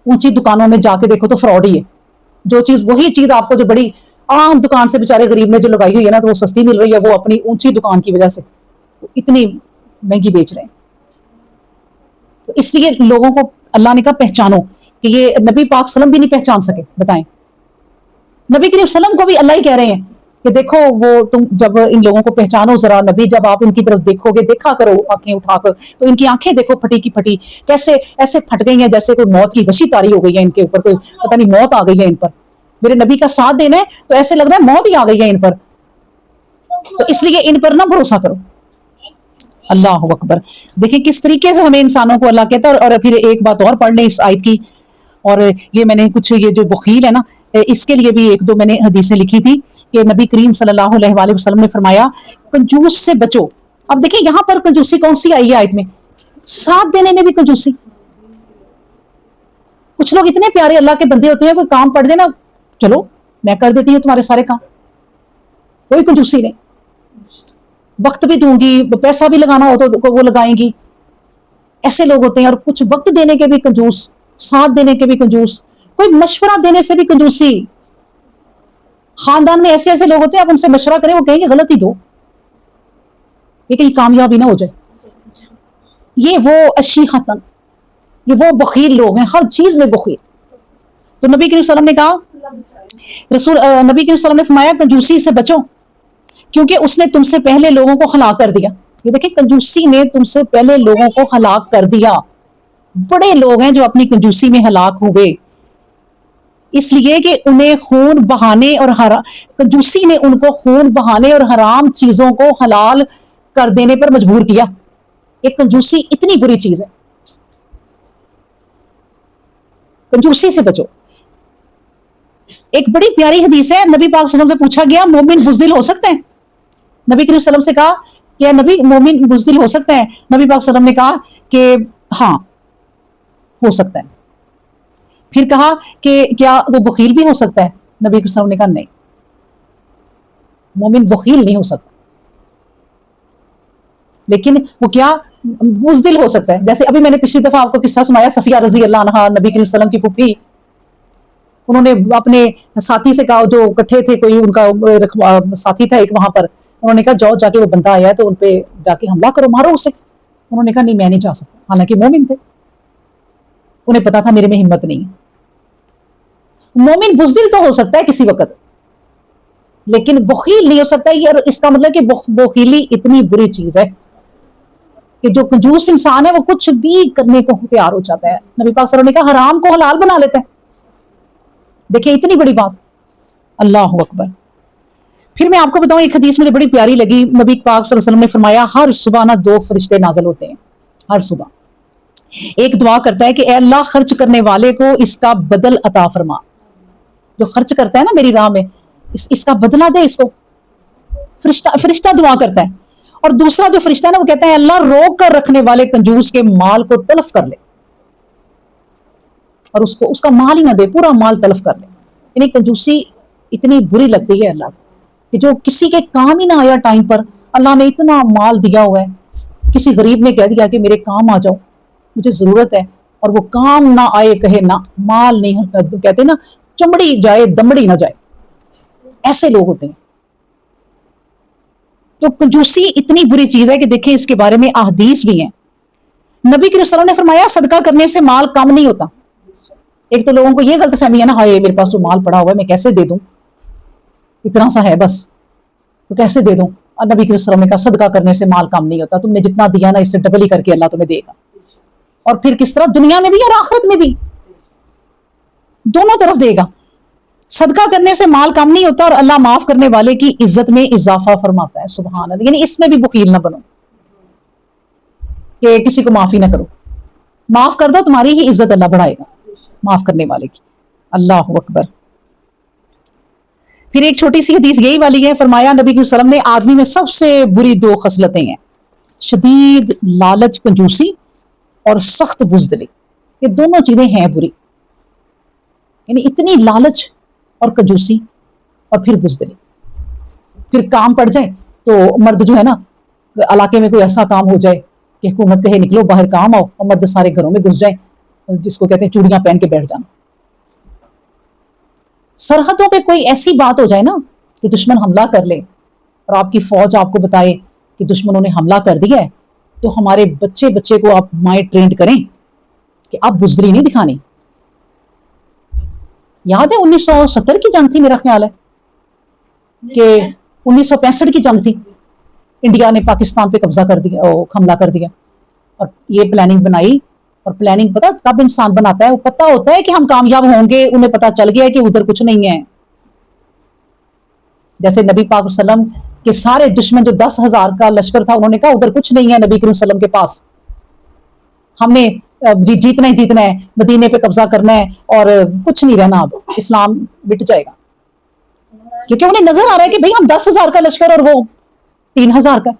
اونچی دکانوں میں جا کے دیکھو تو فراڈ ہی ہے. جو چیز وہی چیز آپ کو جو بڑی عام دکان سے بےچارے غریب نے جو لگائی ہوئی ہے نا تو وہ سستی مل رہی ہے, وہ اپنی اونچی دکان کی وجہ سے اتنی مہنگی بیچ رہے ہیں. تو اس لیے لوگوں کو اللہ نے کہا پہچانو, کہ یہ نبی پاک صلی اللہ علیہ وسلم بھی نہیں پہچان سکے. بتائیں, نبی کریم صلی اللہ علیہ وسلم کو بھی اللہ ہی کہہ رہے ہیں کہ دیکھو وہ تم جب ان لوگوں کو پہچانو ذرا, نبی جب آپ ان کی طرف دیکھو گے, دیکھا کرو آنکھیں اٹھا کر, تو ان کی آنکھیں دیکھو پھٹی کی پھٹی, کیسے ایسے پھٹ گئی ہیں جیسے کوئی موت کی غشی طاری ہو گئی ہے ان کے اوپر, کوئی پتہ نہیں موت آ گئی ہے ان پر. میرے نبی کا ساتھ دینا ہے تو ایسے لگ رہا ہے موت ہی آ گئی ہے ان پر. تو اس لیے ان پر نہ بھروسہ کرو. اللہ اکبر. دیکھیں کس طریقے سے ہمیں انسانوں کو اللہ کہتا ہے. اور پھر ایک بات اور پڑھ لیں اس آیت کی, اور یہ میں نے کچھ یہ جو بخیل ہے نا اس کے لیے بھی ایک دو میں نے حدیثیں لکھی تھی کہ نبی کریم صلی اللہ علیہ وآلہ وسلم نے فرمایا کنجوس سے بچو. اب دیکھیں یہاں پر کنجوسی کون سی آئی ہے آیت میں؟ ساتھ دینے میں بھی کنجوسی. کچھ لوگ اتنے پیارے اللہ کے بندے ہوتے ہیں, کوئی کام پڑ جائے نا, چلو میں کر دیتی ہوں تمہارے سارے کام, کوئی کنجوسی نہیں. وقت بھی دوں گی, پیسہ بھی لگانا ہو تو وہ لگائیں گی. ایسے لوگ ہوتے ہیں. اور کچھ وقت دینے کے بھی کنجوس, ساتھ دینے کے بھی کنجوس, کوئی مشورہ دینے سے بھی کنجوسی. خاندان میں ایسے ایسے لوگ ہوتے ہیں, آپ ان سے مشورہ کریں وہ کہیں گے غلط ہی دو, یہ کہیں کامیابی نہ ہو جائے. یہ وہ اشیحتن, یہ وہ بخیل لوگ ہیں, ہر چیز میں بخیل. تو نبی کریم صلی اللہ علیہ وسلم نے کہا, نبی کریم صلی اللہ علیہ وسلم نے فرمایا کنجوسی سے بچو کیونکہ اس نے تم سے پہلے لوگوں کو ہلاک کر دیا. یہ دیکھیں کنجوسی نے تم سے پہلے لوگوں کو ہلاک کر دیا. بڑے لوگ ہیں جو اپنی کنجوسی میں ہلاک ہوئے, اس لیے کہ انہیں خون بہانے اور کنجوسی نے ان کو خون بہانے اور حرام چیزوں کو حلال کر دینے پر مجبور کیا. ایک کنجوسی اتنی بری چیز ہے, کنجوسی سے بچو. ایک بڑی پیاری حدیث ہے, نبی پاک صلی اللہ علیہ وسلم سے پوچھا گیا مومن بزدل ہو سکتے ہیں؟ نبی کریم صلی اللہ علیہ وسلم سے کہا کہ نبی مومن بزدل ہو سکتے ہیں؟ نبی پاک صلی اللہ علیہ وسلم نے کہا کہ ہاں ہو سکتا ہے. پھر کہا کہ کیا وہ بخیل بھی ہو سکتا ہے؟ نبی کریم صلی اللہ علیہ وسلم نے کہا نہیں, مومن بخیل نہیں ہو سکتا, لیکن وہ کیا بزدل ہو سکتا ہے. جیسے ابھی میں نے پچھلی دفعہ آپ کو قصہ سنایا, صفیہ رضی اللہ عنہا نبی کریم صلی اللہ علیہ وسلم کی پھوپھی, انہوں نے اپنے ساتھی سے کہا, جو اکٹھے تھے, کوئی ان کا ساتھی تھا ایک وہاں پر, انہوں نے کہا جاؤ جا کے وہ بندہ آیا ہے تو ان پہ جا کے حملہ کرو, مارو اسے. انہوں نے کہا نہیں میں نہیں جا سکتا, حالانکہ مومن تھے, انہیں پتا تھا میرے میں ہمت نہیں. مومن بزدل تو ہو سکتا ہے کسی وقت, لیکن بخیل نہیں ہو سکتا. یہ اس کا مطلب کہ بخیلی اتنی بری چیز ہے کہ جو کنجوس انسان ہے وہ کچھ بھی کرنے کو تیار ہو جاتا ہے. نبی پاک صلی اللہ علیہ وسلم نے کہا حرام کو حلال بنا لیتا ہے. دیکھیں اتنی بڑی بات. اللہ اکبر. پھر میں آپ کو بتاؤں ایک حدیث مجھے بڑی پیاری لگی. نبی پاک صلی اللہ علیہ وسلم نے فرمایا ہر صبح نا 2 فرشتے نازل ہوتے ہیں. ہر صبح ایک دعا کرتا ہے کہ اے اللہ خرچ کرنے والے کو اس کا بدل عطا فرما. جو خرچ کرتا ہے نا میری راہ میں, اس کا بدلہ دے اس کو. فرشتہ دعا کرتا ہے. اور دوسرا جو فرشتہ ہے نا وہ کہتا ہے اللہ روک کر رکھنے والے کنجوس کے مال کو تلف کر لے, اور اس کا مال ہی نہ دے, پورا مال تلف کر لے. یعنی کنجوسی اتنی بری لگتی ہے اللہ کو کہ جو کسی کے کام ہی نہ آیا ٹائم پر. اللہ نے اتنا مال دیا ہوا ہے, کسی غریب نے کہہ دیا کہ میرے کام آ جاؤ, مجھے ضرورت ہے, اور وہ کام نہ آئے, کہے نہ مال نہیں, کہتے نا چمڑی جائے دمڑی نہ جائے, ایسے لوگ ہوتے ہیں. تو کنجوسی اتنی بری چیز ہے کہ دیکھیں اس کے بارے میں احادیث بھی ہیں. نبی کریم صلی اللہ علیہ وسلم نے فرمایا صدقہ کرنے سے مال کم نہیں ہوتا. ایک تو لوگوں کو یہ غلط فہمی ہے نا, ہائے میرے پاس تو مال پڑا ہوا ہے میں کیسے دے دوں, اتنا سا ہے بس تو کیسے دے دوں. اور نبی کریم صلی اللہ علیہ وسلم نے کہا صدقہ کرنے سے مال کم نہیں ہوتا, تم نے جتنا دیا نا اس سے ڈبل ہی کر کے اللہ تمہیں دے گا. اور پھر کس طرح, دنیا میں بھی اور آخرت میں بھی, دونوں طرف دے گا. صدقہ کرنے سے مال کم نہیں ہوتا, اور اللہ معاف کرنے والے کی عزت میں اضافہ فرماتا ہے. سبحان اللہ. یعنی اس میں بھی بخیل نہ بنو کہ کسی کو معافی نہ کرو, معاف کر دو, تمہاری ہی عزت اللہ بڑھائے گا معاف کرنے والے کی. اللہ اکبر. پھر ایک چھوٹی سی حدیث یہی والی ہے, فرمایا نبی صلی اللہ علیہ وسلم نے آدمی میں سب سے بری 2 خصلتیں ہیں, شدید لالچ کنجوسی اور سخت بزدلی. یہ دونوں چیزیں ہیں بری. یعنی اتنی لالچ اور کنجوسی اور پھر بزدلی. پھر کام پڑ جائے تو مرد جو ہے نا, علاقے میں کوئی ایسا کام ہو جائے کہ حکومت کہے نکلو باہر کام آؤ, اور مرد سارے گھروں میں گھس جائیں, جس کو کہتے ہیں چوڑیاں پہن کے بیٹھ جانا. سرحدوں پہ کوئی ایسی بات ہو جائے نا کہ دشمن حملہ کر لے اور آپ کی فوج آپ کو بتائے کہ دشمنوں نے حملہ کر دیا ہے, تو ہمارے بچے کو آپ مائنڈ ٹرینڈ کریں کہ اب بزدلی نہیں دکھانی. یاد ہے 1970 کی جنگ تھی میرا خیال ہے کہ 1965 کی جنگ تھی, انڈیا نے پاکستان پہ قبضہ کر دیا, حملہ کر دیا, اور یہ پلاننگ بنائی. اور پلاننگ پتا کب انسان بناتا ہے؟ وہ پتا ہوتا ہے کہ ہم کامیاب ہوں گے, انہیں پتا چل گیا کہ ادھر کچھ نہیں ہے. جیسے نبی پاک وسلم کے سارے دشمن جو 10,000 کا لشکر تھا, انہوں نے کہا ادھر کچھ نہیں ہے نبی کریم وسلم کے پاس, ہم نے جیتنا ہی جیتنا ہے, مدینے پہ قبضہ کرنا ہے اور کچھ نہیں رہنا, اب اسلام مٹ جائے گا. کیونکہ انہیں نظر آ رہا ہے کہ بھئی ہم 10,000 کا لشکر اور وہ 3,000 کا.